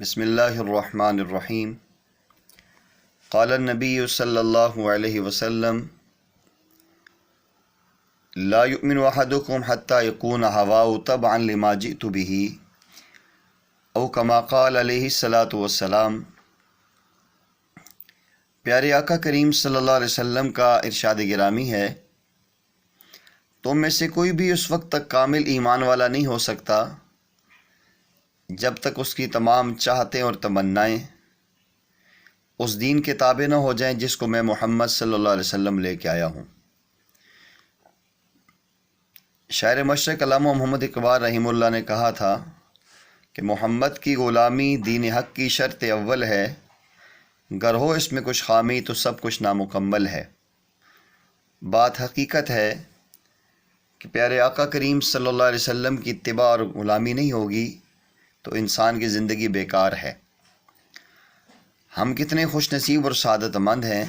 بسم اللہ الرحمن الرحیم۔ قال النبی صلی اللہ علیہ وسلم لا یؤمن احدکم حتی یکون ہواہ تبعا لما جئت بہ او کما قال علیہ الصلاۃ والسلام۔ پیارے آقا کریم صلی اللہ علیہ وسلم کا ارشاد گرامی ہے، تم میں سے کوئی بھی اس وقت تک کامل ایمان والا نہیں ہو سکتا جب تک اس کی تمام چاہتیں اور تمنائیں اس دین کے تابع نہ ہو جائیں جس کو میں محمد صلی اللہ علیہ وسلم لے کے آیا ہوں۔ شاعر مشرق علامہ محمد اقبال رحمہ اللہ نے کہا تھا کہ محمد کی غلامی دین حق کی شرط اول ہے، گر ہو اس میں کچھ خامی تو سب کچھ نامکمل ہے۔ بات حقیقت ہے کہ پیارے آقا کریم صلی اللہ علیہ وسلم کی اتباع اور غلامی نہیں ہوگی تو انسان کی زندگی بیکار ہے۔ ہم کتنے خوش نصیب اور سعادت مند ہیں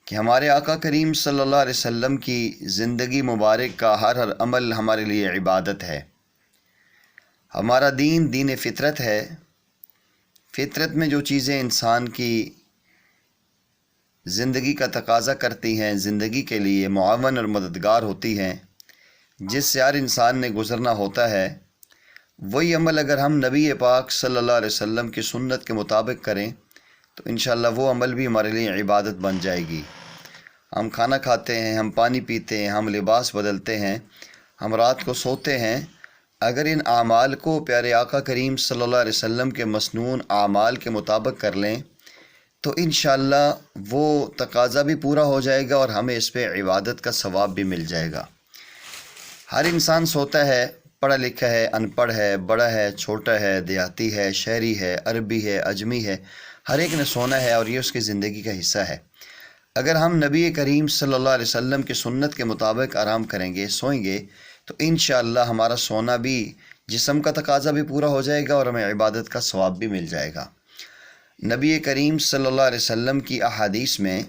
کہ ہمارے آقا کریم صلی اللہ علیہ وسلم کی زندگی مبارک کا ہر عمل ہمارے لیے عبادت ہے۔ ہمارا دین دین فطرت ہے۔ فطرت میں جو چیزیں انسان کی زندگی کا تقاضا کرتی ہیں، زندگی کے لیے معاون اور مددگار ہوتی ہیں، جس سے ہر انسان نے گزرنا ہوتا ہے، وہی عمل اگر ہم نبی پاک صلی اللہ علیہ وسلم کی سنت کے مطابق کریں تو انشاءاللہ وہ عمل بھی ہمارے لیے عبادت بن جائے گی۔ ہم کھانا کھاتے ہیں، ہم پانی پیتے ہیں، ہم لباس بدلتے ہیں، ہم رات کو سوتے ہیں، اگر ان اعمال کو پیارے آقا کریم صلی اللہ علیہ وسلم کے مسنون اعمال کے مطابق کر لیں تو انشاءاللہ وہ تقاضا بھی پورا ہو جائے گا اور ہمیں اس پہ عبادت کا ثواب بھی مل جائے گا۔ ہر انسان سوتا ہے، پڑھا لکھا ہے، ان پڑھ ہے، بڑا ہے، چھوٹا ہے، دیہاتی ہے، شہری ہے، عربی ہے، اجمی ہے، ہر ایک نے سونا ہے اور یہ اس کی زندگی کا حصہ ہے۔ اگر ہم نبی کریم صلی اللہ علیہ وسلم کی سنت کے مطابق آرام کریں گے، سوئیں گے تو انشاءاللہ ہمارا سونا بھی جسم کا تقاضا بھی پورا ہو جائے گا اور ہمیں عبادت کا ثواب بھی مل جائے گا۔ نبی کریم صلی اللہ علیہ وسلم کی احادیث میں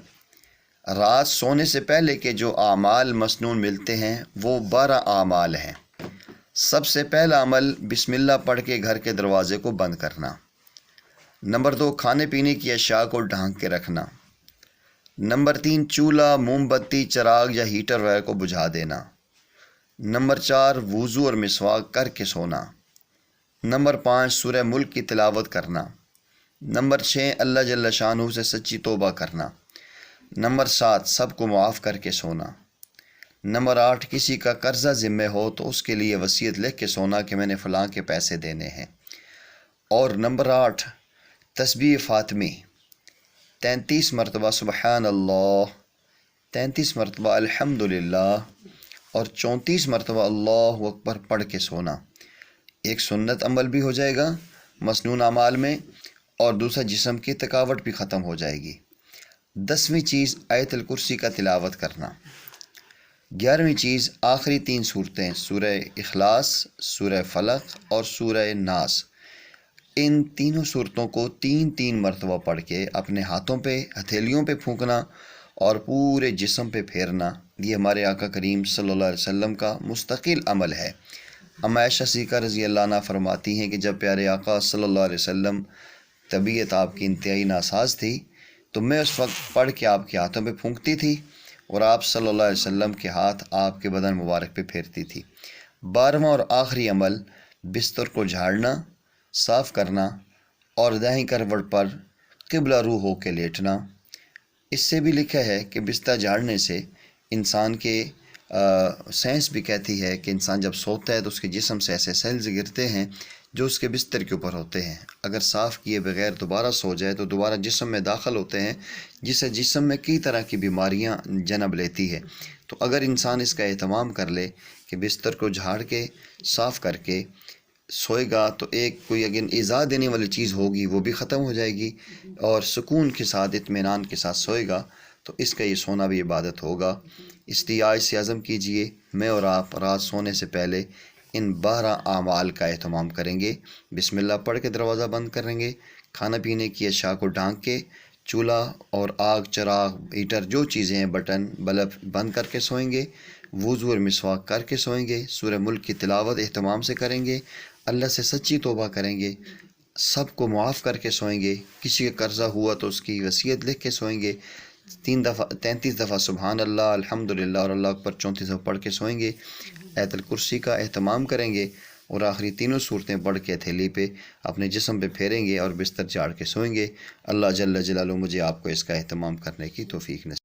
رات سونے سے پہلے کے جو اعمال مسنون ملتے ہیں وہ 12 اعمال ہیں۔ سب سے پہلا عمل بسم اللہ پڑھ کے گھر کے دروازے کو بند کرنا۔ نمبر 2، کھانے پینے کی اشیاء کو ڈھانک کے رکھنا۔ نمبر 3، چولہا، موم بتی، چراغ یا ہیٹر وغیرہ کو بجھا دینا۔ نمبر 4، وضو اور مسواک کر کے سونا۔ نمبر 5، سورہ ملک کی تلاوت کرنا۔ نمبر 6، اللہ جل شانہ سے سچی توبہ کرنا۔ نمبر 7، سب کو معاف کر کے سونا۔ نمبر 8، کسی کا قرضہ ذمہ ہو تو اس کے لیے وصیت لکھ کے سونا کہ میں نے فلاں کے پیسے دینے ہیں۔ اور نمبر 8، تسبیح فاطمی 33 مرتبہ سبحان اللہ، 33 مرتبہ الحمدللہ اور 34 مرتبہ اللہ اکبر پڑھ کے سونا۔ ایک سنت عمل بھی ہو جائے گا مسنون اعمال میں اور دوسرا جسم کی تھکاوٹ بھی ختم ہو جائے گی۔ 10ویں چیز آیت الکرسی کا تلاوت کرنا۔ 11ویں چیز آخری 3 صورتیں سورہ اخلاص، سورہ فلق اور سورہ ناس، ان تینوں صورتوں کو 3 مرتبہ پڑھ کے اپنے ہاتھوں پہ، ہتھیلیوں پہ پھونکنا اور پورے جسم پہ پھیرنا۔ یہ ہمارے آقا کریم صلی اللہ علیہ وسلم کا مستقل عمل ہے۔ اما عائشہ صدیقہ رضی اللہ عنہ فرماتی ہیں کہ جب پیارے آقا صلی اللہ علیہ وسلم طبیعت آپ کی انتہائی ناساز تھی تو میں اس وقت پڑھ کے آپ کے ہاتھوں پہ پھونکتی تھی اور آپ صلی اللہ علیہ وسلم کے ہاتھ آپ کے بدن مبارک پہ پھیرتی تھی۔ 12واں اور آخری عمل بستر کو جھاڑنا، صاف کرنا اور دائیں کروٹ پر قبلہ رو ہو کے لیٹنا۔ اس سے بھی لکھا ہے کہ بستر جھاڑنے سے انسان کے سائنس بھی کہتی ہے کہ انسان جب سوتا ہے تو اس کے جسم سے ایسے سیلز گرتے ہیں جو اس کے بستر کے اوپر ہوتے ہیں، اگر صاف کیے بغیر دوبارہ سو جائے تو دوبارہ جسم میں داخل ہوتے ہیں، جس سے جسم میں کئی طرح کی بیماریاں جنم لیتی ہے۔ تو اگر انسان اس کا اہتمام کر لے کہ بستر کو جھاڑ کے صاف کر کے سوئے گا تو ایک کوئی اگر ایذا دینے والی چیز ہوگی وہ بھی ختم ہو جائے گی اور سکون کے ساتھ، اطمینان کے ساتھ سوئے گا تو اس کا یہ سونا بھی عبادت ہوگا۔ اس لیے آج سے عزم کیجئے میں اور آپ رات سونے سے پہلے ان 12 اعمال کا اہتمام کریں گے۔ بسم اللہ پڑھ کے دروازہ بند کریں گے، کھانا پینے کی اشیاء کو ڈھانک کے، چولہا اور آگ، چراغ، ہیٹر جو چیزیں ہیں، بٹن، بلب بند کر کے سوئیں گے، وضو اور مسواک کر کے سوئیں گے، سورہ ملک کی تلاوت اہتمام سے کریں گے، اللہ سے سچی توبہ کریں گے، سب کو معاف کر کے سوئیں گے، کسی کا قرضہ ہوا تو اس کی وصیت لکھ کے سوئیں گے، 33 دفعہ سبحان اللہ، الحمدللہ اور اللہ اکبر 34 دفعہ پڑھ کے سوئیں گے، آیت الکرسی کا اہتمام کریں گے اور آخری تینوں صورتیں پڑھ کے ہتھیلی پہ اپنے جسم پہ پھیریں گے اور بستر جھاڑ کے سوئیں گے۔ اللہ جل جلالہ مجھے آپ کو اس کا اہتمام کرنے کی توفیق نصیب